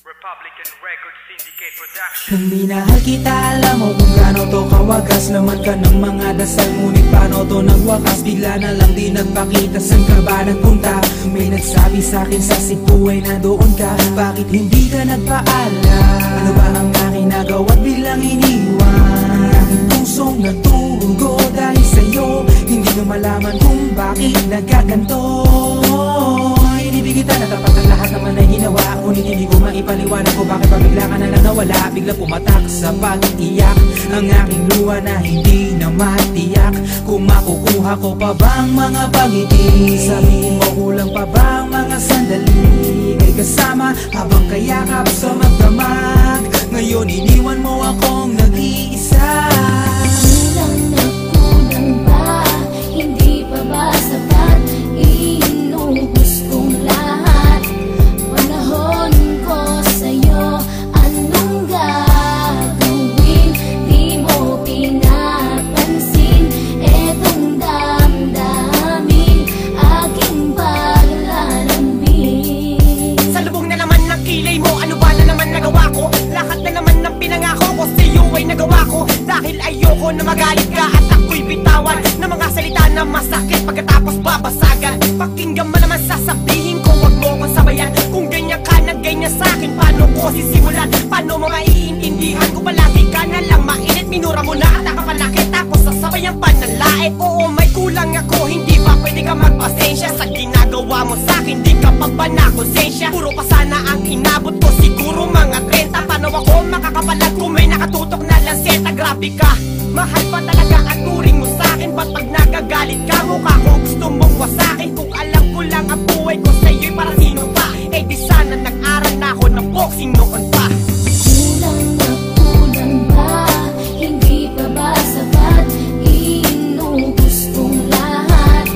Republican Record Syndicate Production. Kung minahal kita, alam mo kung gaano to kawagas. Laman ka ng mga dasal, ngunit paano to nagwakas? Bigla na lang di nagpakita, saan ka ba nagpunta? May nagsabi sa'kin sa Cebu ay nandoon ka. Bakit hindi ka nagpaalam? Ano ba ang aking nagawa't biglang iniwan? Ang aking pusong natugo dahil sa'yo. Hindi nyo malaman kung bakit nagkaganto. Inibig kita na tapat ang lahat naman ay ginawa. Ngunit hindi ko maipaliwanag ko bakit pa bigla ka na lang nawala. Bigla pumatak sa pag-iiyak ang aking luha na hindi na matiyak. Kung makukuha ko pa bang mga pangiti? Sabihin mo kulang pa bang mga sandali? Kay kasama habang kayakap sa magdamag. Ngayon iniwan mo akong nag-iisa. Kulang na kulang ba? Hindi pa ba sapat? Inubos kong lahat. Panahon ko sa'yo, anong gagawin? Di mo pinapansin etong damdamin, aking paglalambing. Sa lubong na naman ng kilay mo, ano ba na naman nagawa ko? Lahat na naman ng pinangako ko sa'yo ay nagawa ko. Dahil ayoko na magalit ka at ako'y bitawan ng mga salita na masakit pagkatapos babasagan. Pakinggan mo naman sasabihin ko, wag mo ko sabayan. Kung ganyan ka na ganyan sa'kin, paano ko sisimulan? Paano mo maiintindihan ko palagi ka na lang mainit? Minura mo na at akapanakit tapos sasabayan pa ng lait. Oo, may kulang ako, hindi pa pwede ka magpasensya sa ginagawa mo sa'kin, di ka pa ba nakonsensya? Puro pa sana ang inabot ko, siguro mga 30. Paano ako makakapalag kung may nakatutok na lanseta? Grabe ka, mahal pa talaga ang turing mo sa'kin. Ba't pag nagagalit ka, mukha ko gusto mong wasakin? Kung alam ko lang ang buhay ko sa'yo'y para sino pa? Eh di sana nag-aral na ako ng boxing noon pa. Kulang na kulang ba? Hindi pa ba sapat? Inubos kong lahat.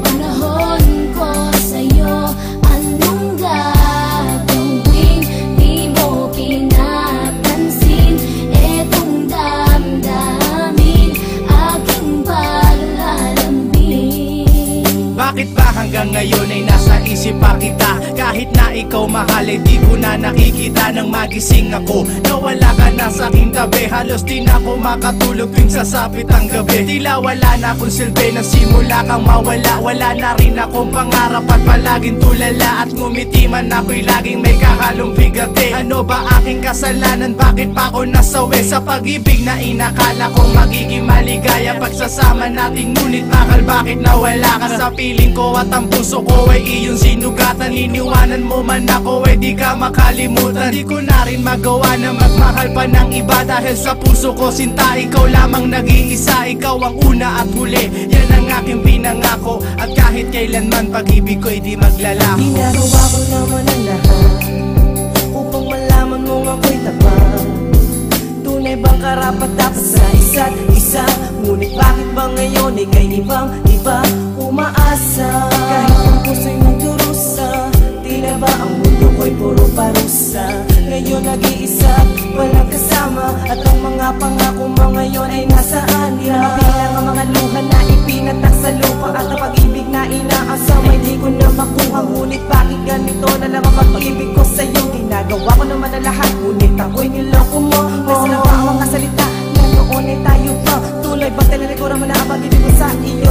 Panahon ko sa'yo, anong gagawin? Di mo pinapansin etong damdamin, aking paglalambing. Bakit ba hanggang ngayon ay nasa isip pa kita? Kahit na ikaw mahal ay di ko na nakikita. Nang magising ako, nawala ka na sa aking tabi. Halos di na ako makatulog tuwing sasapit ang gabi. Tila wala na akong silbi nang simula kang mawala. Wala na rin akong pangarap at palaging tulala. At ngumiti man ako'y laging may kahalong bigate. Ano ba aking kasalanan? Bakit pa ako nasawi sa pag-ibig na inakala kong magiging maligaya? Pagsasama natin ngunit bakal bakit nawala ka sa piling ko? At ang puso ko ay iyong sinugatan. Iniwanan mo man ako ay di ka makalimutan. Di ko na rin magawa na magmahal pa ng iba. Dahil sa puso ko sinta, ikaw lamang nag-iisa. Ikaw ang una at huli, yan ang aking pinangako. At kahit kailanman pag-ibig ko'y di maglalaho. Ginagawa ko naman ang lahat upang malaman mong ako'y tapat. Tunay bang karapat dapat sa isa't isa? Ngunit bakit ba ngayon ay kay ibang-iba umaasa? Kahit ang puso'y nagdurusa, tila ba ang mundo ko'y puro parusa? Ngayon nag-iisa, walang kasama. At ang mga pangako mo ngayon ay nasaan? Di na mabilang ang mga luha na ipinatak sa lupa. At ang pag-ibig na inaasam ay di ko na makuha. Ngunit bakit ganito na lang ang pag-ibig ko sa'yo? Ginagawa ko naman ang lahat, ngunit ako'y niloko mo. Nasa na ba ang mga salita na noon ay tayo pa? Tulay ba talaga ko naman na ang pag-ibig ko sa iyo?